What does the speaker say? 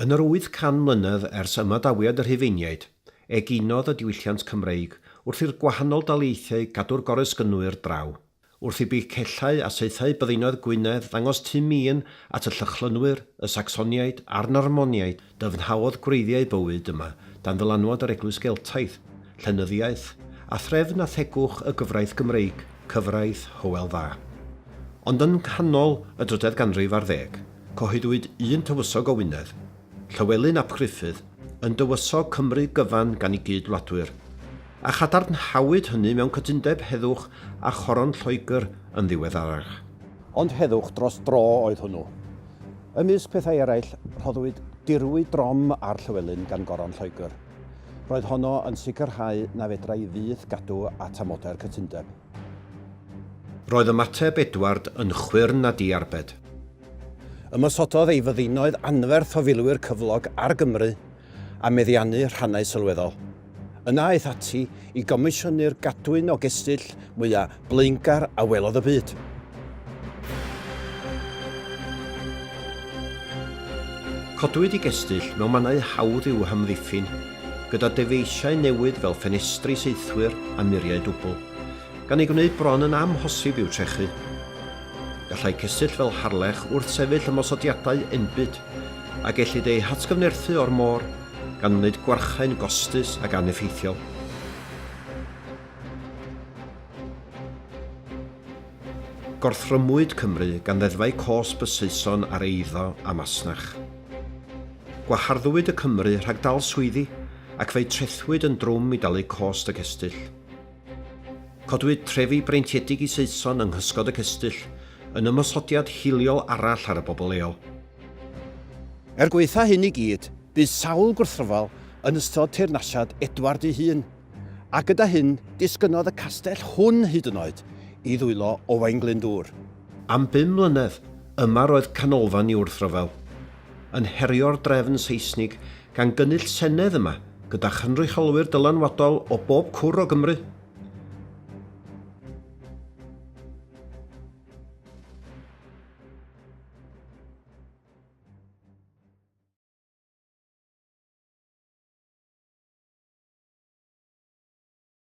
Yn yr 800 mlynedd ers ymadawiad yr Rhufeiniaid, eginodd y diwylliant Cymreig wrth i'r gwahanol daleithiau gadw'r goresgynnwyr draw, wrth i beicellau a saethau byddinoedd Gwynedd ddangos tym un at y Llychlynwyr, y Sacsoniaid a'r Normoniaid dyfnhawodd gwreiddiau bywyd yma dan ddylanwad yr Eglwys Geltaidd, llenyddiaeth a threfn a thegwch y gyfraith Gymreig, cyfraith Hywel Dda. Ond yn canol y 10yd ganrif ar 10, cohydwyd un tywysog o Wynedd, Llywelyn ap Gruffydd, yn dywysog Cymru gyfan gan ei gydwladwyr, a chadarnhawyd hynny mewn cytundeb heddwch a choron Lloegr yn ddiweddarach. Ond heddwch dros dro oedd hwnnw. Ymysg pethau eraill, rhoddwyd dirwy drom ar Llywelyn gan goron Lloegr. Roedd honno yn sicrhau na fedrai fydd gadw at amode'r cytundeb. Roedd ymateb Edward yn chwyrn a diarbed. Ymysododd ei fyddinoedd anferth o filwyr cyflog ar Gymru a meddiannu rhannau sylweddol. Yna aeth ati i gomisiynu'r gadwyn o gestyll mwyaf blaengar a welodd y byd. Codwyd i gestyll mewn mannau hawdd i'w hamddiffyn, gyda defeisiau newydd fel ffenestri seithwyr a muriau dwbl, gan ei gwneud bron yn amhosib i'w trechu. Gallai cestyll fel Harlech wrth sefyll ymosodiadau enbyd a gellid ei hatgyfnerthu o'r môr gan wneud gwarchau'n gostus ac aneffeithiol. Gorthrymwyd Cymru gan ddeddfau cosb y Saeson ar eiddo a Masnach. Gwaharddwyd y Cymru rhag dal swyddi ac fe'i trethwyd yn drwm i dalu cost y cestyll. Codwyd trefi breintiedig i Saeson yng nghysgod y cestyll yn ymosodiad hiliol arall ar y bobl leol. Gweitha hyn i gyd, bydd sawl gwrthryfel yn ystod teyrnasiad Edward ei hun, a gyda hyn disgynnodd y castell hwn hyd yn oed i ddwylo Owain Glyndŵr. Am 5 mlynedd, yma roedd canolfan i wrthryfel, yn herio'r drefn Saesnig gan gynnull senedd yma gyda chynrychiolwyr dylanwadol o bob cwr o Gymru.